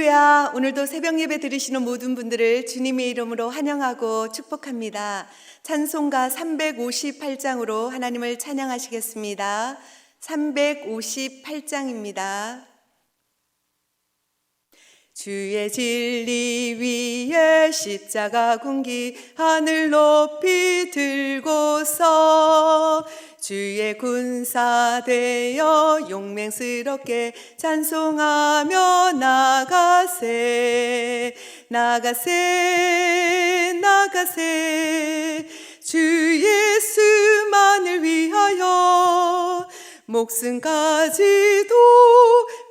할렐루야. 오늘도 새벽 예배 드리시는 모든 분들을 주님의 이름으로 환영하고 축복합니다. 찬송가 358장으로 하나님을 찬양하시겠습니다. 358장입니다. 주의 진리 위에 십자가 군기 하늘 높이 들고서 주의 군사 되어 용맹스럽게 찬송하며 나가세 나가세 나가세 주 예수만을 위하여 목숨까지도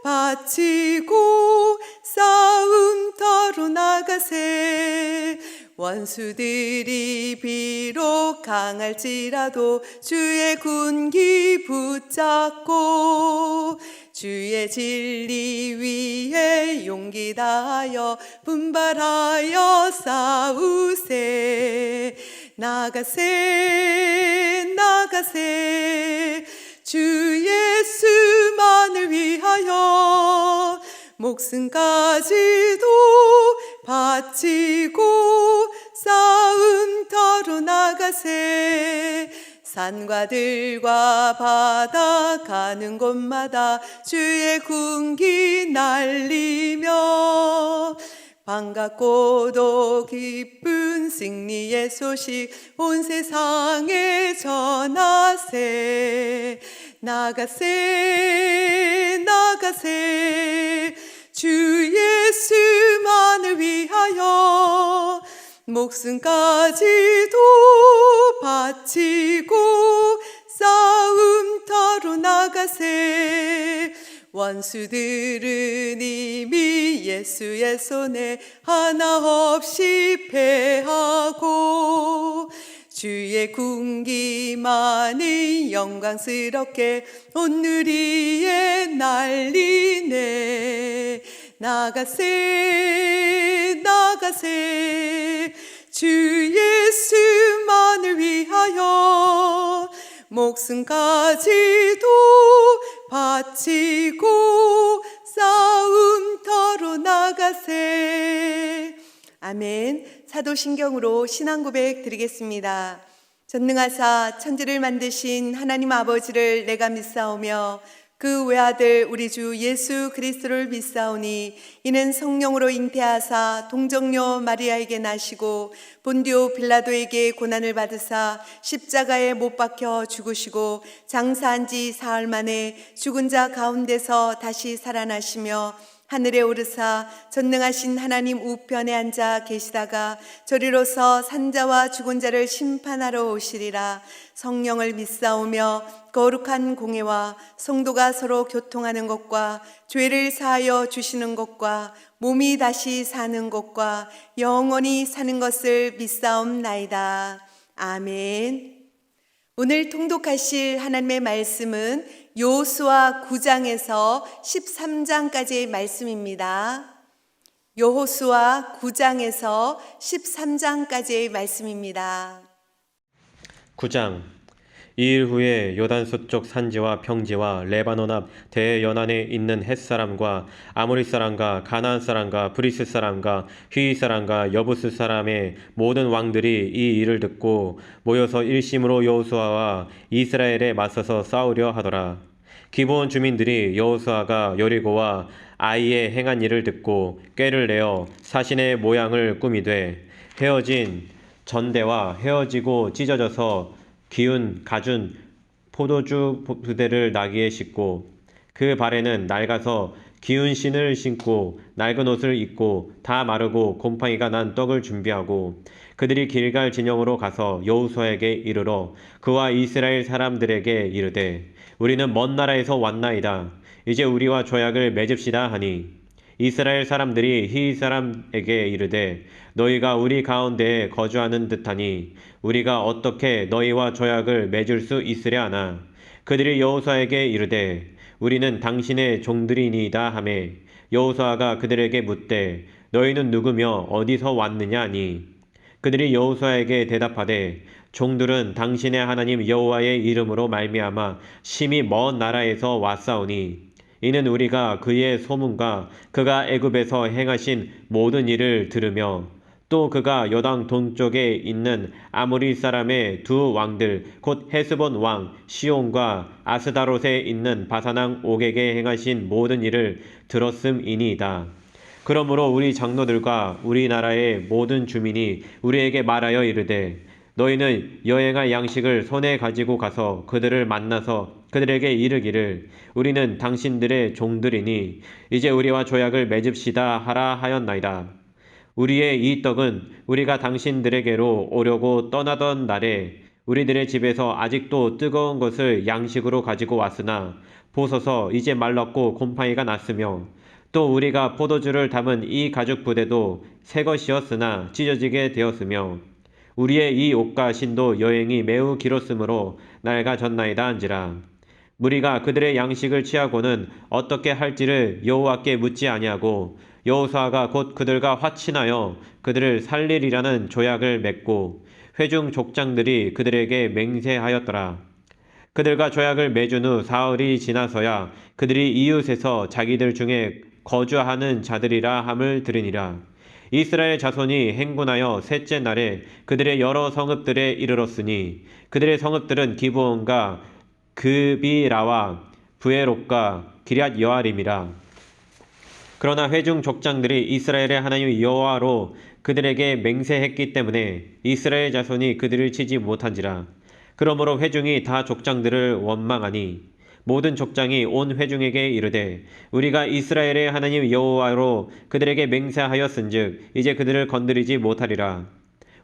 바치고 싸움터로 나가세 원수들이 비록 강할지라도 주의 군기 붙잡고 주의 진리 위에 용기 다하여 분발하여 싸우세 나가세 나가세 주 예수만을 위하여 목숨까지도 바치고 싸움터로 나가세 산과 들과 바다 가는 곳마다 주의 군기 날리며 반갑고도 기쁜 승리의 소식 온 세상에 전하세 나가세 나가세 주 예수만을 위하여 목숨까지도 바치고 싸움터로 나가세 원수들은 이미 예수의 손에 하나 없이 패하고 주의 군기만이 영광스럽게 온 누리에 날리네 나가세 나가세 주 예수만을 위하여 목숨까지도 바치고 싸움터로 나가세 아멘. 사도신경으로 신앙고백 드리겠습니다. 전능하사 천지를 만드신 하나님 아버지를 내가 믿사오며 그 외아들 우리 주 예수 그리스도를 믿사오니 이는 성령으로 잉태하사 동정녀 마리아에게 나시고 본디오 빌라도에게 고난을 받으사 십자가에 못 박혀 죽으시고 장사한 지 사흘 만에 죽은 자 가운데서 다시 살아나시며 하늘에 오르사 전능하신 하나님 우편에 앉아 계시다가 저리로서 산자와 죽은 자를 심판하러 오시리라. 성령을 믿사오며 거룩한 공회와 성도가 서로 교통하는 것과 죄를 사하여 주시는 것과 몸이 다시 사는 것과 영원히 사는 것을 믿사옵나이다. 아멘. 오늘 통독하실 하나님의 말씀은 여호수아 9장에서 13장까지의 말씀입니다. 여호수아 9장에서 13장까지의 말씀입니다. 9장. 이일 후에 요단 서쪽 산지와 평지와 레바논 앞 대연안에 있는 헷사람과 아모리 사람과 가나안 사람과 브리스 사람과 휘 사람과 여부스 사람의 모든 왕들이 이 일을 듣고 모여서 일심으로 여호수아와 이스라엘에 맞서서 싸우려 하더라. 기브온 주민들이 여호수아가 여리고와 아이에 행한 일을 듣고 꾀를 내어 사신의 모양을 꾸미되 헤어진 전대와 헤어지고 찢어져서 기운 가준 포도주 부대를 나귀에 싣고 그 발에는 낡아서 기운 신을 신고 낡은 옷을 입고 다 마르고 곰팡이가 난 떡을 준비하고 그들이 길갈 진영으로 가서 여호수아에게 이르러 그와 이스라엘 사람들에게 이르되 우리는 먼 나라에서 왔나이다. 이제 우리와 조약을 맺읍시다 하니 이스라엘 사람들이 히 사람에게 이르되 너희가 우리 가운데에 거주하는 듯하니 우리가 어떻게 너희와 조약을 맺을 수 있으랴 하나 그들이 여호수아에게 이르되 우리는 당신의 종들이니이다 하매 여호수아가 그들에게 묻되 너희는 누구며 어디서 왔느냐 하니 그들이 여호수아에게 대답하되 종들은 당신의 하나님 여호와의 이름으로 말미암아 심히 먼 나라에서 왔사오니 이는 우리가 그의 소문과 그가 애굽에서 행하신 모든 일을 들으며 또 그가 요단 동쪽에 있는 아모리 사람의 두 왕들 곧 헤스본 왕 시온과 아스다롯에 있는 바산 왕 옥에게 행하신 모든 일을 들었음이니이다. 그러므로 우리 장로들과 우리나라의 모든 주민이 우리에게 말하여 이르되 너희는 여행할 양식을 손에 가지고 가서 그들을 만나서 그들에게 이르기를 우리는 당신들의 종들이니 이제 우리와 조약을 맺읍시다 하라 하였나이다. 우리의 이 떡은 우리가 당신들에게로 오려고 떠나던 날에 우리들의 집에서 아직도 뜨거운 것을 양식으로 가지고 왔으나 보소서 이제 말랐고 곰팡이가 났으며 또 우리가 포도주를 담은 이 가죽 부대도 새 것이었으나 찢어지게 되었으며 우리의 이 옷과 신도 여행이 매우 길었으므로 낡아졌나이다 한지라. 무리가 그들의 양식을 취하고는 어떻게 할지를 여호와께 묻지 아니하고 여호수아가 곧 그들과 화친하여 그들을 살리리라는 조약을 맺고 회중 족장들이 그들에게 맹세하였더라. 그들과 조약을 맺은 후 사흘이 지나서야 그들이 이웃에서 자기들 중에 거주하는 자들이라 함을 들으니라. 이스라엘 자손이 행군하여 셋째 날에 그들의 여러 성읍들에 이르렀으니 그들의 성읍들은 기브온과 그비라와 부에롯과 기럇 여아림이라. 그러나 회중 족장들이 이스라엘의 하나님 여호와로 그들에게 맹세했기 때문에 이스라엘 자손이 그들을 치지 못한지라. 그러므로 회중이 다 족장들을 원망하니 모든 족장이 온 회중에게 이르되 우리가 이스라엘의 하나님 여호와로 그들에게 맹세하였은즉 이제 그들을 건드리지 못하리라.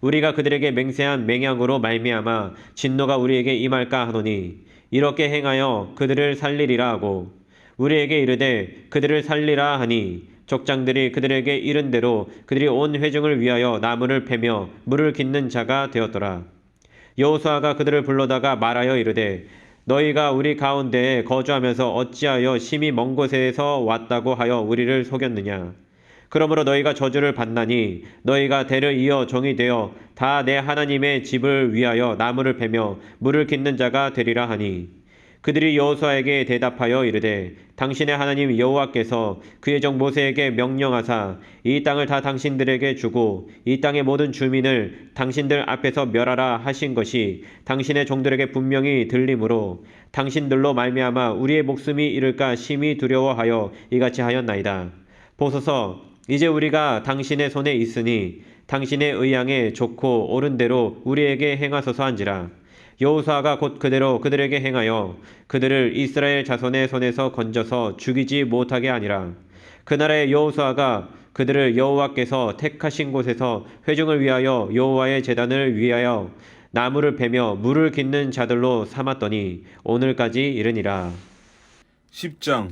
우리가 그들에게 맹세한 맹약으로 말미암아 진노가 우리에게 임할까 하노니 이렇게 행하여 그들을 살리리라 하고 우리에게 이르되 그들을 살리라 하니 족장들이 그들에게 이른 대로 그들이 온 회중을 위하여 나무를 패며 물을 깃는 자가 되었더라. 여호수아가 그들을 불러다가 말하여 이르되 너희가 우리 가운데에 거주하면서 어찌하여 심히 먼 곳에서 왔다고 하여 우리를 속였느냐. 그러므로 너희가 저주를 받나니 너희가 대를 이어 종이 되어 다 내 하나님의 집을 위하여 나무를 패며 물을 깃는 자가 되리라 하니 그들이 여호수아에게 대답하여 이르되 당신의 하나님 여호와께서 그의 종 모세에게 명령하사 이 땅을 다 당신들에게 주고 이 땅의 모든 주민을 당신들 앞에서 멸하라 하신 것이 당신의 종들에게 분명히 들리므로 당신들로 말미암아 우리의 목숨이 잃을까 심히 두려워하여 이같이 하였나이다. 보소서 이제 우리가 당신의 손에 있으니 당신의 의향에 좋고 옳은 대로 우리에게 행하소서 한지라. 여호수아가 곧 그대로 그들에게 행하여 그들을 이스라엘 자손의 손에서 건져서 죽이지 못하게 하니라. 그날에 여호수아가 그들을 여호와께서 택하신 곳에서 회중을 위하여 여호와의 제단을 위하여 나무를 베며 물을 깃는 자들로 삼았더니 오늘까지 이르니라. 10장.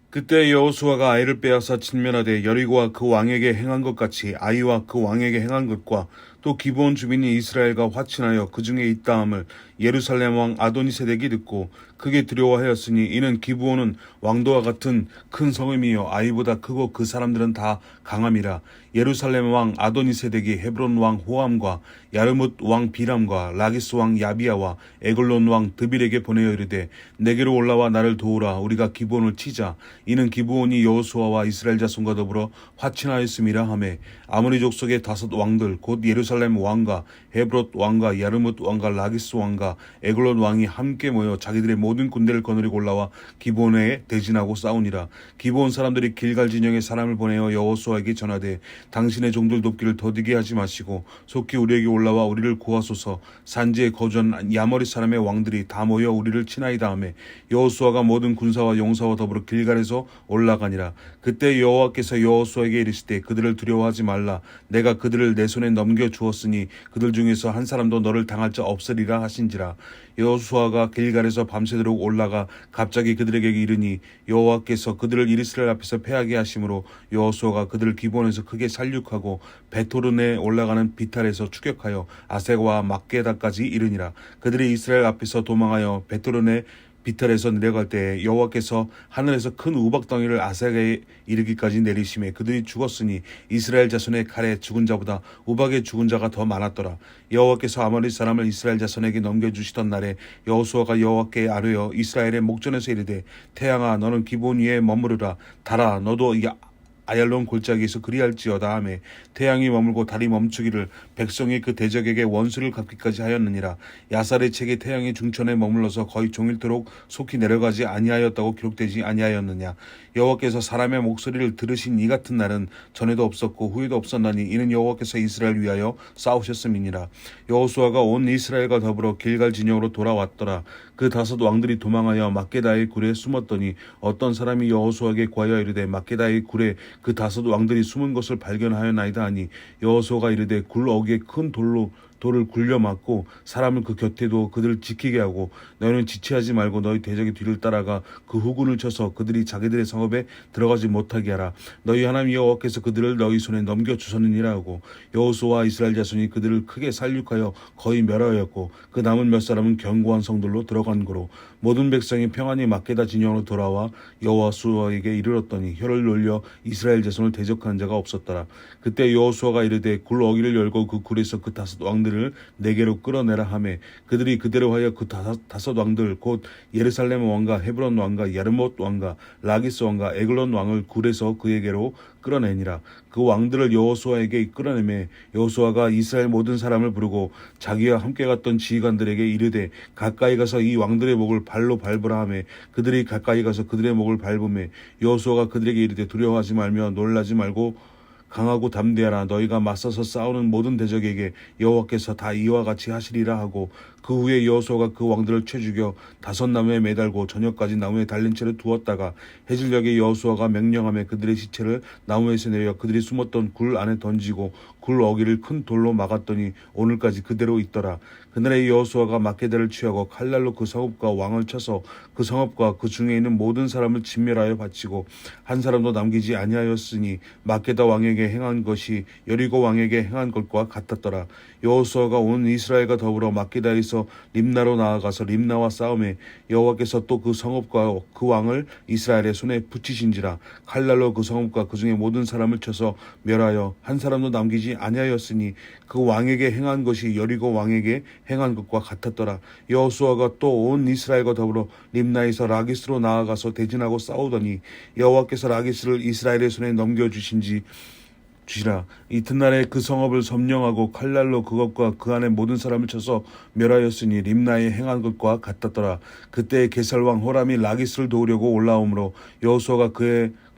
그때 여호수아가 아이를 빼앗아 진멸하되 여리고와 그 왕에게 행한 것 같이 아이와 그 왕에게 행한 것과 또 기브온 주민이 이스라엘과 화친하여 그 중에 있다함을 예루살렘 왕 아도니세덱이 듣고 크게 두려워하였으니 이는 기브온은 왕도와 같은 큰 성임이요 아이보다 크고 그 사람들은 다 강함이라. 예루살렘 왕 아도니세덱이 헤브론 왕 호암과 야르뭇 왕 비람과 라기스 왕 야비야와 에글론 왕 드빌에게 보내어 이르되 내게로 올라와 나를 도우라. 우리가 기브온을 치자. 이는 기브온이 여호수아와 이스라엘 자손과 더불어 화친하였음이라 하매 아모리 족속의 5 왕들 곧 예루살렘 왕과 헤브롯 왕과 야르뭇 왕과 라기스 왕과 에글론 왕이 함께 모여 자기들의 모든 군대를 거느리고 올라와 기브온에 대진하고 싸우니라. 기브온 사람들이 길갈 진영에 사람을 보내어 여호수아에게 전하되 당신의 종들 돕기를 더디게 하지 마시고 속히 우리에게 올라와 우리를 구하소서. 산지에 거주한 야머리 사람의 왕들이 다 모여 우리를 치나이다 하매 여호수아가 모든 군사와 용사와 더불어 길갈에서 올라가니라. 그때 여호와께서 여호수아에게 이르시되 그들을 두려워하지 말라. 내가 그들을 내 손에 넘겨 주었으니 그들 중에서 한 사람도 너를 당할 자 없으리라 하신지라. 여호수아가 길갈에서 밤새도록 올라가 갑자기 그들에게 이르니 여호와께서 그들을 이스라엘 앞에서 패하게 하심으로 여호수아가 그들을 기본에서 크게 살육하고 베토른에 올라가는 비탈에서 추격하여 아세와 막게다까지 이르니라. 그들이 이스라엘 앞에서 도망하여 베토른에 비탈에서 내려갈 때에 여호와께서 하늘에서 큰 우박덩이를 아삭에 이르기까지 내리심에 그들이 죽었으니 이스라엘 자손의 칼에 죽은 자보다 우박에 죽은 자가 더 많았더라. 여호와께서 아모리 사람을 이스라엘 자손에게 넘겨주시던 날에 여호수아가 여호와께 아뢰어 이스라엘의 목전에서 이르되 태양아 너는 기본 위에 머무르라. 달아 너도 이 아얄론 골짜기에서 그리할지어다 하매 태양이 머물고 달이 멈추기를 백성이 그 대적에게 원수를 갚기까지 하였느니라. 야살의 책에 태양이 중천에 머물러서 거의 종일토록 속히 내려가지 아니하였다고 기록되지 아니하였느냐. 여호와께서 사람의 목소리를 들으신 이 같은 날은 전에도 없었고 후에도 없었나니 이는 여호와께서 이스라엘 위하여 싸우셨음이니라. 여호수아가 온 이스라엘과 더불어 길갈 진영으로 돌아왔더라. 그 다섯 왕들이 도망하여 막게다의 굴에 숨었더니 어떤 사람이 여호수아에게 구하여 이르되 막게다의 굴에 그 다섯 왕들이 숨은 것을 발견하였나이다 하니 여호수아가 이르되 굴 어귀에 큰 돌을 굴려 맞고 사람을 그 곁에 두어 그들을 지키게 하고 너희는 지체하지 말고 너희 대적의 뒤를 따라가 그 후군을 쳐서 그들이 자기들의 성읍에 들어가지 못하게 하라. 너희 하나님 여호와께서 그들을 너희 손에 넘겨주셨느니라 하고 여호수아와 이스라엘 자손이 그들을 크게 살육하여 거의 멸하였고 그 남은 몇 사람은 견고한 성들로 들어간 거로 모든 백성이 평안히 막게다 진영으로 돌아와 여호수아에게 이르렀더니 혀를 놀려 이스라엘 자손을 대적한 자가 없었더라. 그때 여호수아가 이르되 굴 어귀를 열고 그 굴에서 그 다섯 왕들을 내게로 끌어내라 하매 그들이 그대로 하여 그 다섯 왕들 곧 예루살렘 왕과 헤브론 왕과 야르못 왕과 라기스 왕과 에글론 왕을 굴에서 그에게로 끌어내니라. 그 왕들을 여호수아에게 끌어내매 여호수아가 이스라엘 모든 사람을 부르고 자기와 함께 갔던 지휘관들에게 이르되 가까이 가서 이 왕들의 목을 발로 밟으라 하매 그들이 가까이 가서 그들의 목을 밟으매 여호수아가 그들에게 이르되 두려워하지 말며 놀라지 말고 강하고 담대하라. 너희가 맞서서 싸우는 모든 대적에게 여호와께서 다 이와 같이 하시리라 하고 그 후에 여호수아가 그 왕들을 채 죽여 다섯 나무에 매달고 저녁까지 나무에 달린 채로 두었다가 해질녘에 여호수아가 명령하며 그들의 시체를 나무에서 내려 그들이 숨었던 굴 안에 던지고 굴 어귀를 큰 돌로 막았더니 오늘까지 그대로 있더라. 그날에 여호수아가 막게다를 취하고 칼날로 그 성읍과 왕을 쳐서 그 성읍과 그 중에 있는 모든 사람을 진멸하여 바치고 한 사람도 남기지 아니하였으니 막게다 왕에게 행한 것이 여리고 왕에게 행한 것과 같았더라. 여호수아가 온 이스라엘과 더불어 막게다에서 림나로 나아가서 림나와 싸움에 여호와께서 또 그 성읍과 그 왕을 이스라엘의 손에 붙이신지라. 칼날로 그 성읍과 그 중에 모든 사람을 쳐서 멸하여 한 사람도 남기지 아니하였으니 그 왕에게 행한 것이 여리고 왕에게 행한 것과 같았더라. 여호수아가 또 온 이스라엘과 더불어 림나에서 라기스로 나아가서 대진하고 싸우더니 여호와께서 라기스를 이스라엘의 손에 넘겨주시라. 이튿날에 그 성읍을 점령하고 칼날로 그것과 그 안에 모든 사람을 쳐서 멸하였으니 림나에 행한 것과 같았더라. 그때 게살왕 호람이 라기스를 도우려고 올라오므로 여호수아가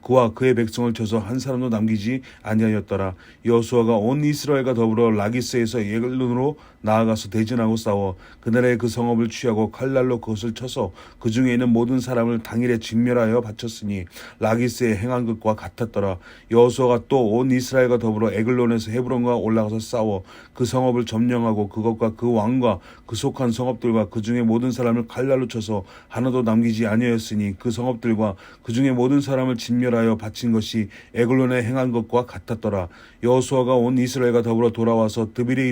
그와 그의 백성을 쳐서 한 사람도 남기지 아니하였더라. 여호수아가 온 이스라엘과 더불어 라기스에서 에글론으로 나아가서 대진하고 싸워 그날에 그 성읍을 취하고 칼날로 그것을 쳐서 그 중에 있는 모든 사람을 당일에 진멸하여 바쳤으니 라기스에 행한 것과 같았더라. 여호수아가 또 온 이스라엘과 더불어 에글론에서 헤브론과 올라가서 싸워 그 성읍을 점령하고 그것과 그 왕과 그 속한 성읍들과 그 중에 모든 사람을 칼날로 쳐서 하나도 남기지 아니하였으니 그 성읍들과 그 중에 모든 사람을 진멸하여 바친 것이 에글론에 행한 것과 같았더라. 여호수아가 온 이스라엘과 더불어 돌아와서 드빌에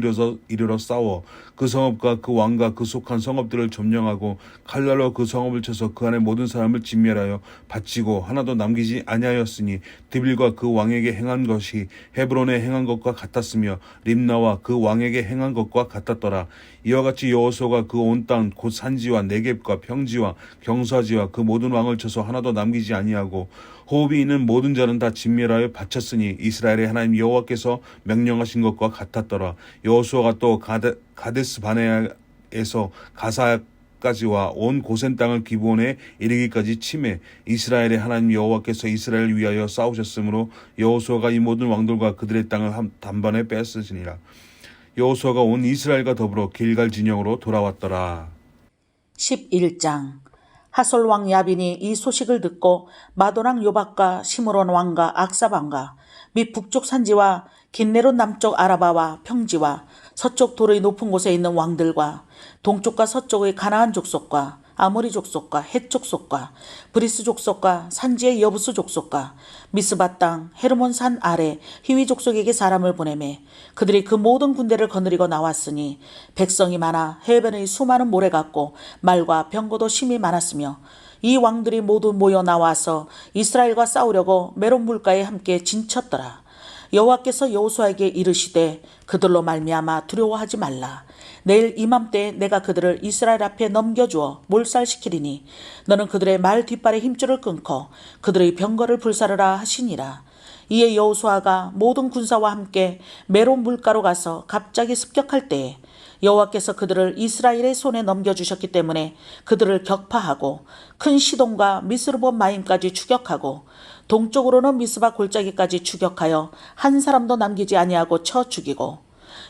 이르러 싸워 그 성읍과 그 왕과 그 속한 성읍들을 점령하고 칼날로 그 성읍을 쳐서 그 안에 모든 사람을 진멸하여 바치고 하나도 남기지 아니하였으니 드빌과 그 왕에게 행한 것이 헤브론에 행한 것과 같았으며 림나와 그 왕에게 행한 것과 같았더라. 이와 같이 여호수아가 그 온 땅 곧 산지와 네겝과 평지와 경사지와 그 모든 왕을 쳐서 하나도 남기지 아니하고 호흡이 있는 모든 자는 다 진멸하여 바쳤으니 이스라엘의 하나님 여호와께서 명령하신 것과 같았더라. 여호수아가 또 가데스 바네아에서 가사까지와 온 고센 땅을 기브온에 이르기까지 치매 이스라엘의 하나님 여호와께서 이스라엘을 위하여 싸우셨으므로 여호수아가 이 모든 왕들과 그들의 땅을 단번에 빼앗으시니라. 여호수아가 온 이스라엘과 더불어 길갈 진영으로 돌아왔더라. 11장 하솔 왕 야빈이 이 소식을 듣고 마도랑 요박과 시므론 왕과 악삽 왕과 및 북쪽 산지와 긴네롯 남쪽 아라바와 평지와 서쪽 돌의 높은 곳에 있는 왕들과 동쪽과 서쪽의 가나안 족속과 아모리 족속과 헷 족속과 브리스 족속과 산지의 여부스 족속과 미스바 땅 헤르몬 산 아래 히위 족속에게 사람을 보내매 그들이 그 모든 군대를 거느리고 나왔으니 백성이 많아 해변의 수많은 모래 같고 말과 병거도 심히 많았으며 이 왕들이 모두 모여 나와서 이스라엘과 싸우려고 메론 물가에 함께 진쳤더라. 여호와께서 여호수아에게 이르시되 그들로 말미암아 두려워하지 말라. 내일 이맘때에 내가 그들을 이스라엘 앞에 넘겨주어 몰살시키리니 너는 그들의 말 뒷발의 힘줄을 끊고 그들의 병거를 불사르라 하시니라. 이에 여호수아가 모든 군사와 함께 메론 물가로 가서 갑자기 습격할 때에 여호와께서 그들을 이스라엘의 손에 넘겨주셨기 때문에 그들을 격파하고 큰 시돈과 미스르본 마임까지 추격하고 동쪽으로는 미스바 골짜기까지 추격하여 한 사람도 남기지 아니하고 쳐 죽이고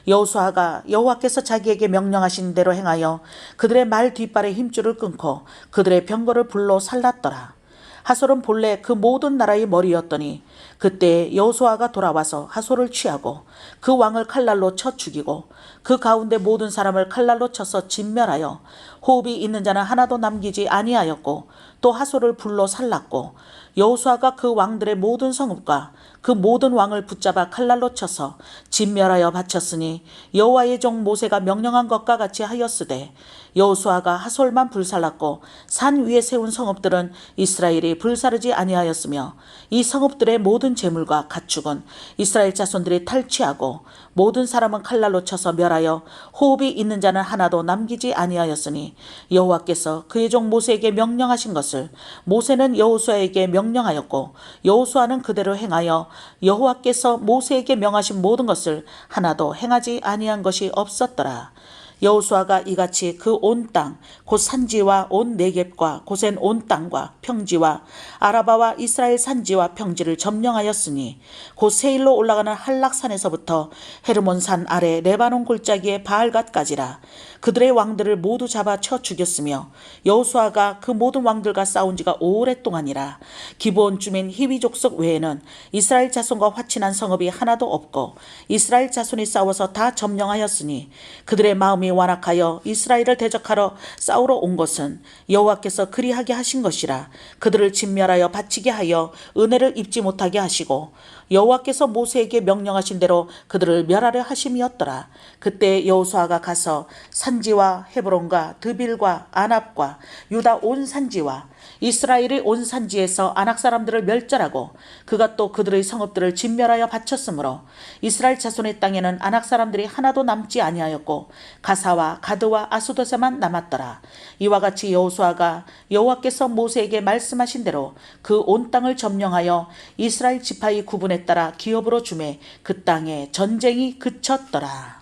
여호수아가 여호와께서 자기에게 명령하신 대로 행하여 그들의 말 뒷발의 힘줄을 끊고 그들의 병거를 불로 살랐더라. 하솔은 본래 그 모든 나라의 머리였더니 그때 여호수아가 돌아와서 하솔을 취하고 그 왕을 칼날로 쳐 죽이고 그 가운데 모든 사람을 칼날로 쳐서 진멸하여 호흡이 있는 자는 하나도 남기지 아니하였고 또 하솔을 불로 살랐고 여호수아가 그 왕들의 모든 성읍과 그 모든 왕을 붙잡아 칼날로 쳐서 진멸하여 바쳤으니 여호와의 종 모세가 명령한 것과 같이 하였으되 여호수아가 하솔만 불살랐고 산 위에 세운 성읍들은 이스라엘이 불사르지 아니하였으며 이 성읍들의 모든 재물과 가축은 이스라엘 자손들이 탈취하고 모든 사람은 칼날로 쳐서 멸하여 호흡이 있는 자는 하나도 남기지 아니하였으니 여호와께서 그의 종 모세에게 명령하신 것을 모세는 여호수아에게 명령하였고 여호수아는 그대로 행하여 여호와께서 모세에게 명하신 모든 것을 하나도 행하지 아니한 것이 없었더라. 여호수아가 이같이 그 온 땅 곧 산지와 온 네겝과 고센 온 땅과 평지와 아라바와 이스라엘 산지와 평지를 점령하였으니 곧 세일로 올라가는 한락산에서부터 헤르몬 산 아래 레바논 골짜기의 바알갓까지라. 그들의 왕들을 모두 잡아 쳐 죽였으며 여호수아가 그 모든 왕들과 싸운 지가 오랫동안이라. 기브온 주민 히위 족속 외에는 이스라엘 자손과 화친한 성읍이 하나도 없고 이스라엘 자손이 싸워서 다 점령하였으니 그들의 마음이 완악하여 이스라엘을 대적하러 싸우러 온 것은 여호와께서 그리하게 하신 것이라. 그들을 진멸하여 바치게 하여 은혜를 입지 못하게 하시고 여호와께서 모세에게 명령하신 대로 그들을 멸하려 하심이었더라. 그때 여호수아가 가서 산지와 헤브론과 드빌과 아납과 유다 온 산지와 이스라엘의 온 산지에서 아낙 사람들을 멸절하고 그가 또 그들의 성읍들을 진멸하여 바쳤으므로 이스라엘 자손의 땅에는 아낙 사람들이 하나도 남지 아니하였고 가사와 가드와 아수도세만 남았더라. 이와 같이 여호수아가 여호와께서 모세에게 말씀하신 대로 그 온 땅을 점령하여 이스라엘 지파의 구분에 따라 기업으로 주매 그 땅에 전쟁이 그쳤더라.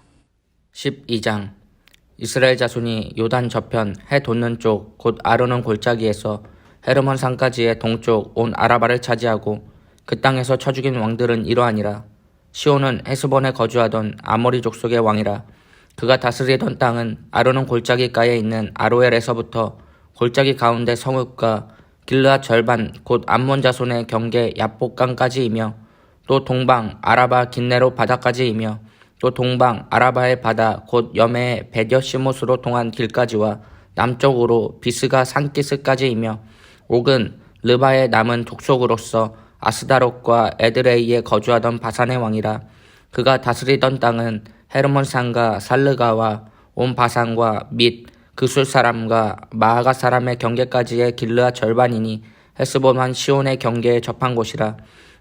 12장 이스라엘 자손이 요단 저편 해 돋는 쪽 곧 아르논 골짜기에서 헤르몬 산까지의 동쪽 온 아라바를 차지하고 그 땅에서 쳐 죽인 왕들은 이러하니라. 시온은 헤스본에 거주하던 아모리 족속의 왕이라. 그가 다스리던 땅은 아르논 골짜기가에 있는 아로엘에서부터 골짜기 가운데 성읍과 길르앗 절반 곧 암몬 자손의 경계 야복강까지이며 또 동방 아라바 긴네로 바다까지이며 또 동방 아라바의 바다 곧 여매의 베뎌시못으로 통한 길까지와 남쪽으로 비스가 산기스까지이며 옥은 르바의 남은 족속으로서 아스다롯과 에드레이에 거주하던 바산의 왕이라. 그가 다스리던 땅은 헤르몬 산과 살르가와 온 바산과 및 그술 사람과 마아가 사람의 경계까지의 길르앗 절반이니 헤스본한 시온의 경계에 접한 곳이라.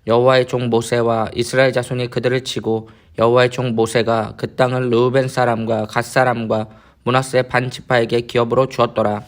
여호와의 종 모세와 이스라엘 자손이 그들을 치고 여호와의 종 모세가 그 땅을 르우벤 사람과 갓 사람과 므낫세 반 지파에게 기업으로 주었더라.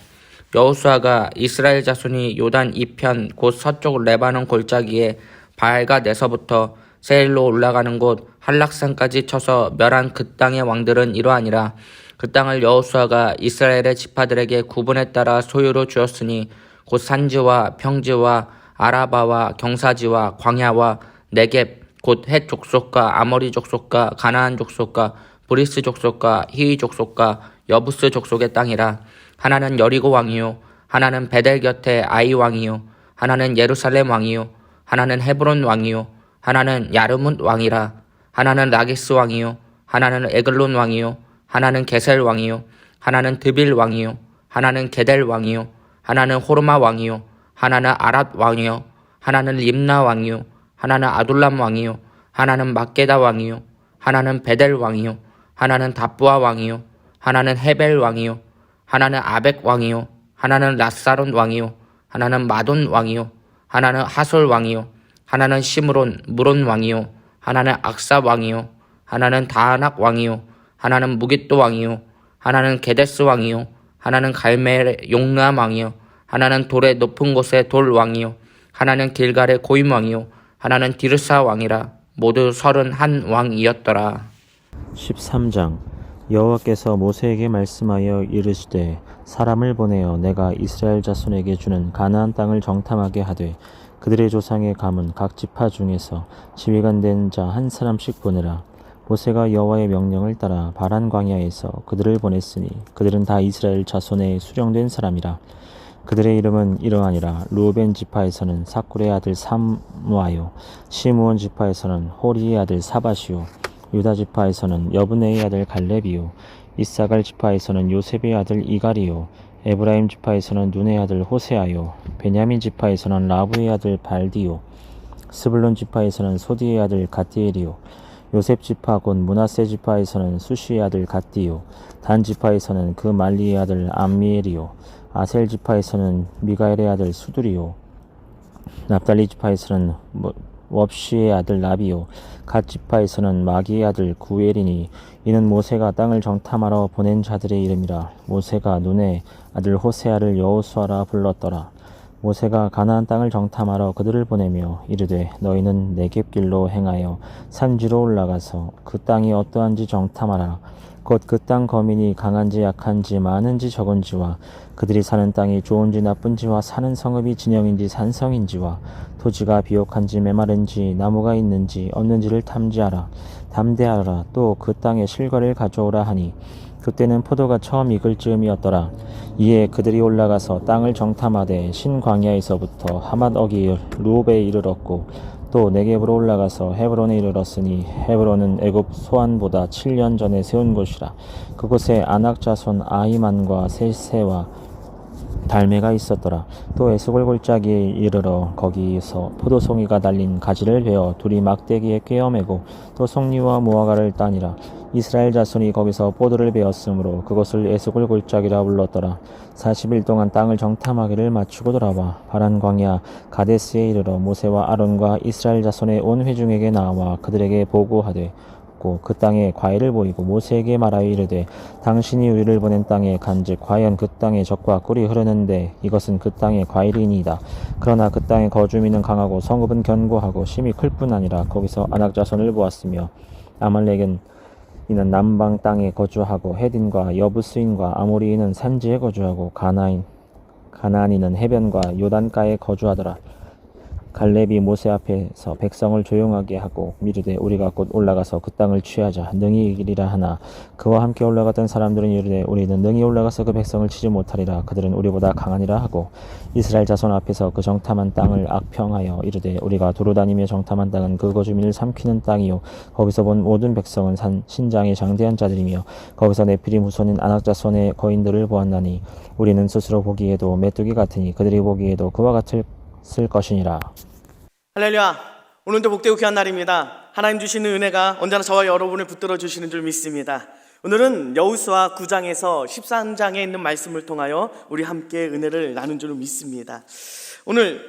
여호수아가 이스라엘 자손이 요단 이편 곧 서쪽 레바논 골짜기에 바알갓에서부터 세일로 올라가는 곳 한락산까지 쳐서 멸한 그 땅의 왕들은 이러하니라. 그 땅을 여호수아가 이스라엘의 지파들에게 구분에 따라 소유로 주었으니 곧 산지와 평지와 아라바와 경사지와 광야와 네겝 곧 헷 족속과 아모리 족속과 가나안 족속과 브리스 족속과 히위 족속과 여부스 족속의 땅이라. 하나는 여리고 왕이요 하나는 베델 곁에 아이 왕이요 하나는 예루살렘 왕이요 하나는 헤브론 왕이요 하나는 야르뭇 왕이라. 하나는 라기스 왕이요 하나는 에글론 왕이요 하나는 게셀 왕이요 하나는 드빌 왕이요 하나는 게델 왕이요 하나는 호르마 왕이요 하나는 아랏 왕이요 하나는 림나 왕이요 하나는 아둘람 왕이요 하나는 막게다 왕이요 하나는 베델 왕이요 하나는 답부아 왕이요 하나는 헤벨 왕이요 하나는 아벡 왕이요 하나는 라사론 왕이요 하나는 마돈 왕이요 하나는 하솔 왕이요 하나는 시므론 무론 왕이요 하나는 악사 왕이요 하나는 다하낙 왕이요 하나는 무깃도 왕이요 하나는 게데스 왕이요 하나는 갈멜의 용르암 왕이요 하나는 돌의 높은 곳의 돌 왕이요 하나는 길갈의 고임 왕이요 하나는 디르사 왕이라 모두 31 왕이었더라. 13장 여호와께서 모세에게 말씀하여 이르시되 사람을 보내어 내가 이스라엘 자손에게 주는 가나안 땅을 정탐하게 하되 그들의 조상의 가문 각 지파 중에서 지휘관 된 자 한 사람씩 보내라. 모세가 여호와의 명령을 따라 바란 광야에서 그들을 보냈으니 그들은 다 이스라엘 자손의 수령된 사람이라. 그들의 이름은 이러하니라. 루벤 지파에서는 사쿨의 아들 삼무아요. 시므온 지파에서는 호리의 아들 사바시요. 유다 지파에서는 여분의 아들 갈렙이요. 이사갈 지파에서는 요셉의 아들 이갈이요. 에브라임 지파에서는 눈의 아들 호세아요. 베냐민 지파에서는 라브의 아들 발디요. 스불론 지파에서는 소디의 아들 갓디엘이요. 요셉 지파 곧 므낫세 지파에서는 수시의 아들 갓디요. 단 지파에서는 그 말리의 아들 암미엘이요. 아셀 지파에서는 미가엘의 아들 수두리요. 납달리 지파에서는 웁시의 아들 나비요. 갓 지파에서는 마기의 아들 구엘이니 이는 모세가 땅을 정탐하러 보낸 자들의 이름이라. 모세가 눈의 아들 호세아를 여호수아라 불렀더라. 모세가 가나안 땅을 정탐하러 그들을 보내며 이르되 너희는 네겝길로 행하여 산지로 올라가서 그 땅이 어떠한지 정탐하라. 곧 그 땅 거민이 강한지 약한지 많은지 적은지와 그들이 사는 땅이 좋은지 나쁜지와 사는 성읍이 진영인지 산성인지와 토지가 비옥한지 메마른지 나무가 있는지 없는지를 탐지하라. 담대하라. 또 그 땅의 실과를 가져오라 하니 그때는 포도가 처음 익을 즈음이었더라. 이에 그들이 올라가서 땅을 정탐하되 신광야에서부터 하맛 어기 루옵에 이르렀고 또 네겝으로 올라가서 헤브론에 이르렀으니 헤브론은 애굽 소안보다 7년 전에 세운 곳이라. 그곳에 아낙 자손 아히만과 셋세와 달메가 있었더라. 또 에스골 골짜기에 이르러 거기서 포도송이가 달린 가지를 베어 둘이 막대기에 꿰어매고 또 송리와 무화과를 따니라. 이스라엘 자손이 거기서 포도를 베었으므로 그것을 에스골 골짜기라 불렀더라. 40일 동안 땅을 정탐하기를 마치고 돌아와 바란 광야 가데스에 이르러 모세와 아론과 이스라엘 자손의 온 회중에게 나와 그들에게 보고하되 그 땅에 과일을 보이고 모세에게 말하여 이르되 당신이 우리를 보낸 땅에 간즉 과연 그 땅에 젖과 꿀이 흐르는데 이것은 그 땅의 과일이니이다. 그러나 그 땅의 거주민은 강하고 성읍은 견고하고 심히 클 뿐 아니라 거기서 아낙 자손을 보았으며 아말렉은 이는 남방 땅에 거주하고 헤딘과 여부스인과 아모리인은 산지에 거주하고 가나안인은 해변과 요단가에 거주하더라. 갈렙이 모세 앞에서 백성을 조용하게 하고 미르되 우리가 곧 올라가서 그 땅을 취하자 능히 이기리라 하나 그와 함께 올라갔던 사람들은 이르되 우리는 능히 올라가서 그 백성을 치지 못하리라. 그들은 우리보다 강하니라 하고 이스라엘 자손 앞에서 그 정탐한 땅을 악평하여 이르되 우리가 두루 다니며 정탐한 땅은 그 거주민을 삼키는 땅이요 거기서 본 모든 백성은 신장이 장대한 자들이며 거기서 네피림 후손인 아낙 자손의 거인들을 보았나니 우리는 스스로 보기에도 메뚜기 같으니 그들이 보기에도 그와 같을 것이니라. 할렐루야. 오늘도 복되고 귀한 날입니다. 하나님 주시는 은혜가 언제나 저와 여러분을 붙들어 주시는 줄 믿습니다. 오늘은 여호수아 9장에서 13장에 있는 말씀을 통하여 우리 함께 은혜를 나눈 줄 믿습니다. 오늘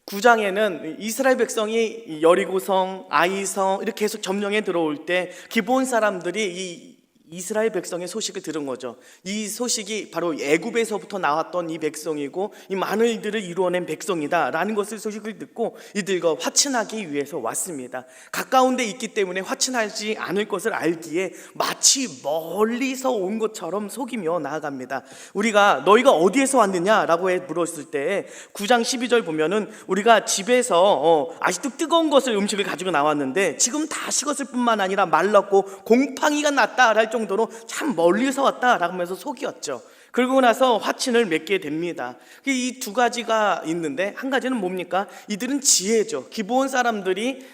9장에는 이스라엘 백성이 여리고성, 아이성 이렇게 계속 점령해 들어올 때 기브온 사람들이 이 이스라엘 백성의 소식을 들은 거죠. 이 소식이 바로 애굽에서부터 나왔던 이 백성이고 이 많은 일들을 이루어낸 백성이다라는 것을 소식을 듣고 이들과 화친하기 위해서 왔습니다. 가까운 데 있기 때문에 화친하지 않을 것을 알기에 마치 멀리서 온 것처럼 속이며 나아갑니다. 우리가 너희가 어디에서 왔느냐라고 물었을 때 9장 12절 보면은 우리가 집에서 아직도 뜨거운 것을 음식을 가지고 나왔는데 지금 다 식었을 뿐만 아니라 말랐고 곰팡이가 났다랄 정도로 참 멀리서 왔다라고 하면서 속이었죠. 그러고 나서 화친을 맺게 됩니다. 이 두 가지가 있는데, 한 가지는 뭡니까? 이들은 지혜죠. 기브온 사람들이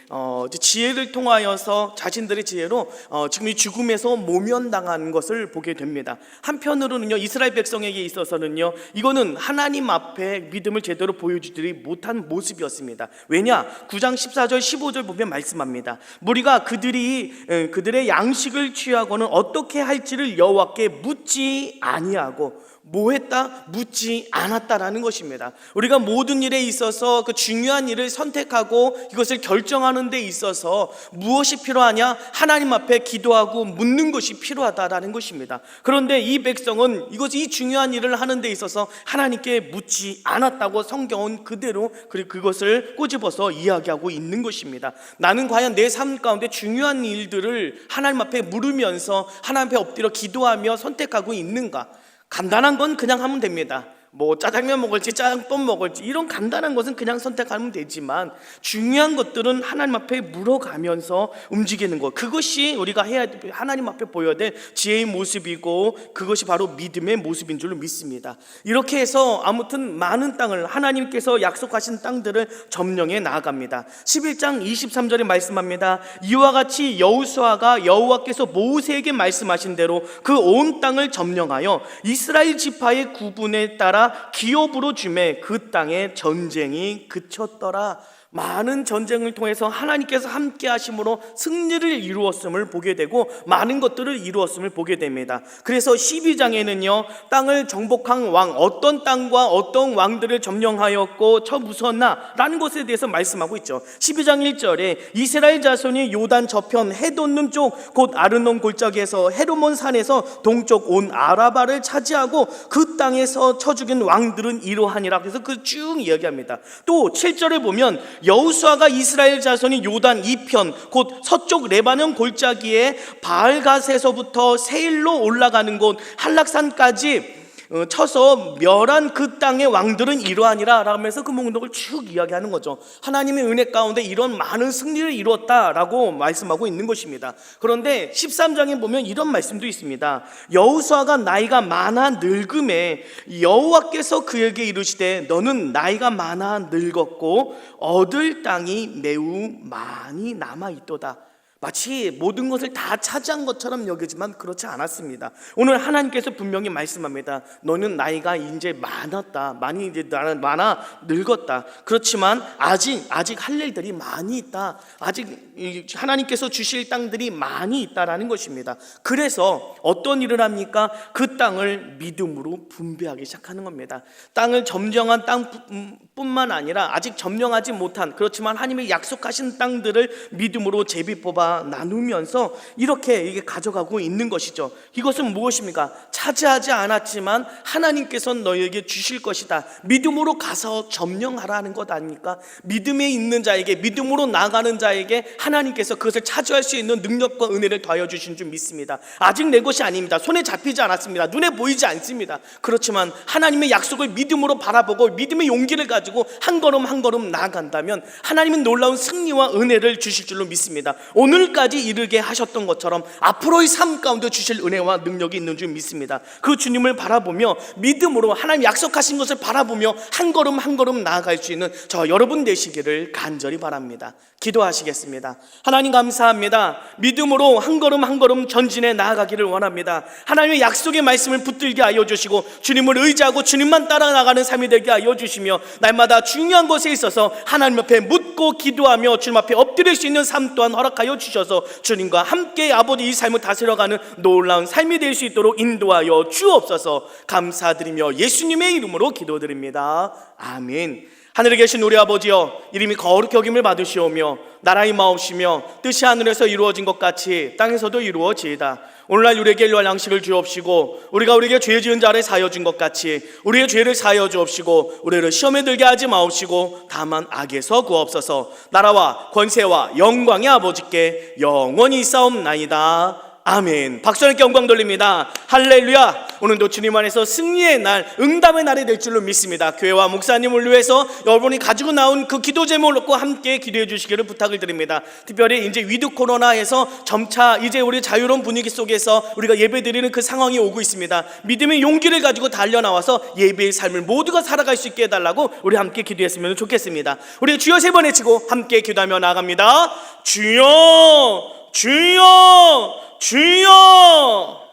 지혜를 통하여서 자신들의 지혜로 지금 이 죽음에서 모면당한 것을 보게 됩니다. 한편으로는요, 이스라엘 백성에게 있어서는요, 이거는 하나님 앞에 믿음을 제대로 보여주지 못한 모습이었습니다. 왜냐? 9장 14절 15절 보면 말씀합니다. 무리가 그들의 양식을 취하고는 어떻게 할지를 여호와께 묻지 아니하고, 뭐 했다? 묻지 않았다라는 것입니다. 우리가 모든 일에 있어서 그 중요한 일을 선택하고 이것을 결정하는 데 있어서 무엇이 필요하냐? 하나님 앞에 기도하고 묻는 것이 필요하다라는 것입니다. 그런데 이 백성은 이 중요한 일을 하는 데 있어서 하나님께 묻지 않았다고 성경은 그대로 그것을 꼬집어서 이야기하고 있는 것입니다. 나는 과연 내 삶 가운데 중요한 일들을 하나님 앞에 물으면서 하나님 앞에 엎드려 기도하며 선택하고 있는가? 간단한 건 그냥 하면 됩니다. 뭐 짜장면 먹을지 짬뽕 먹을지 이런 간단한 것은 그냥 선택하면 되지만, 중요한 것들은 하나님 앞에 물어가면서 움직이는 것, 그것이 우리가 하나님 앞에 보여야 될 지혜의 모습이고, 그것이 바로 믿음의 모습인 줄로 믿습니다. 이렇게 해서 아무튼 많은 땅을, 하나님께서 약속하신 땅들을 점령해 나아갑니다. 11장 23절에 말씀합니다. 이와 같이 여호수아가 여호와께서 모세에게 말씀하신 대로 그 온 땅을 점령하여 이스라엘 지파의 구분에 따라 기업으로 주매 그 땅에 전쟁이 그쳤더라. 많은 전쟁을 통해서 하나님께서 함께 하심으로 승리를 이루었음을 보게 되고, 많은 것들을 이루었음을 보게 됩니다. 그래서 12장에는요, 땅을 정복한 왕, 어떤 땅과 어떤 왕들을 점령하였고 처무섰나 라는 것에 대해서 말씀하고 있죠. 12장 1절에 이스라엘 자손이 요단 저편 해돋는 쪽 곧 아르논 골짜기에서 헤르몬 산에서 동쪽 온 아라바를 차지하고 그 땅에서 쳐 죽인 왕들은 이러하니라. 그래서 그 쭉 이야기합니다. 또 7절에 보면 여호수아가 이스라엘 자손이 요단 이편 곧 서쪽 레바논 골짜기에 바알갓에서부터 세일로 올라가는 곳 한락산까지 쳐서 멸한 그 땅의 왕들은 이러하니라 라면서 그 목록을 쭉 이야기하는 거죠. 하나님의 은혜 가운데 이런 많은 승리를 이루었다라고 말씀하고 있는 것입니다. 그런데 13장에 보면 이런 말씀도 있습니다. 여호수아가 나이가 많아 늙음에 여호와께서 그에게 이르시되 너는 나이가 많아 늙었고 얻을 땅이 매우 많이 남아있도다. 마치 모든 것을 다 차지한 것처럼 여기지만 그렇지 않았습니다. 오늘 하나님께서 분명히 말씀합니다. 너는 나이가 이제 많았다. 많이 이제 많아 늙었다. 그렇지만 아직 할 일들이 많이 있다. 아직 하나님께서 주실 땅들이 많이 있다라는 것입니다. 그래서 어떤 일을 합니까? 그 땅을 믿음으로 분배하기 시작하는 겁니다. 땅을 점령한 땅뿐만 아니라 아직 점령하지 못한, 그렇지만 하나님이 약속하신 땅들을 믿음으로 제비 뽑아 나누면서 이렇게 가져가고 있는 것이죠. 이것은 무엇입니까? 차지하지 않았지만 하나님께서는 너희에게 주실 것이다. 믿음으로 가서 점령하라는 것 아닙니까? 믿음에 있는 자에게, 믿음으로 나가는 자에게 하나님께서 그것을 차지할 수 있는 능력과 은혜를 더하여 주신 줄 믿습니다. 아직 내 것이 아닙니다. 손에 잡히지 않았습니다. 눈에 보이지 않습니다. 그렇지만 하나님의 약속을 믿음으로 바라보고 믿음의 용기를 가지고 한 걸음 한 걸음 나아간다면 하나님은 놀라운 승리와 은혜를 주실 줄로 믿습니다. 오늘까지 이르게 하셨던 것처럼 앞으로의 삶 가운데 주실 은혜와 능력이 있는 줄 믿습니다. 그 주님을 바라보며 믿음으로 하나님 약속하신 것을 바라보며 한 걸음 한 걸음 나아갈 수 있는 저 여러분 되시기를 간절히 바랍니다. 기도하시겠습니다. 하나님 감사합니다. 믿음으로 한 걸음 한 걸음 전진해 나아가기를 원합니다. 하나님의 약속의 말씀을 붙들게 하여 주시고 주님을 의지하고 주님만 따라 나가는 삶이 되게 하여 주시며, 날마다 중요한 것에 있어서 하나님 앞에 묻고 기도하며 주님 앞에 엎드릴 수 있는 삶 또한 허락하여 주셔서 주님과 함께 아버지 이 삶을 다스려가는 놀라운 삶이 될 수 있도록 인도하여 주옵소서. 감사드리며 예수님의 이름으로 기도드립니다. 아멘. 하늘에 계신 우리 아버지여, 이름이 거룩히 여김을 받으시오며 나라의 마옵시며 뜻이 하늘에서 이루어진 것 같이 땅에서도 이루어지이다. 오늘날 우리에게 일용할 양식을 주옵시고 우리가 우리에게 죄 지은 자를 사하여 준 것 같이 우리의 죄를 사하여 주옵시고 우리를 시험에 들게 하지 마옵시고 다만 악에서 구하옵소서. 나라와 권세와 영광의 아버지께 영원히 있사옵나이다. 아멘. 박수 함께 영광 돌립니다. 할렐루야. 오늘도 주님 안에서 승리의 날, 응답의 날이 될 줄로 믿습니다. 교회와 목사님을 위해서 여러분이 가지고 나온 그 기도 제목을 놓고 함께 기도해 주시기를 부탁을 드립니다. 특별히 이제 위드 코로나에서 점차 이제 우리 자유로운 분위기 속에서 우리가 예배드리는 그 상황이 오고 있습니다. 믿음의 용기를 가지고 달려나와서 예배의 삶을 모두가 살아갈 수 있게 해달라고 우리 함께 기도했으면 좋겠습니다. 우리 주여 3번 외치고 함께 기도하며 나아갑니다. 주여, 주여, 주여.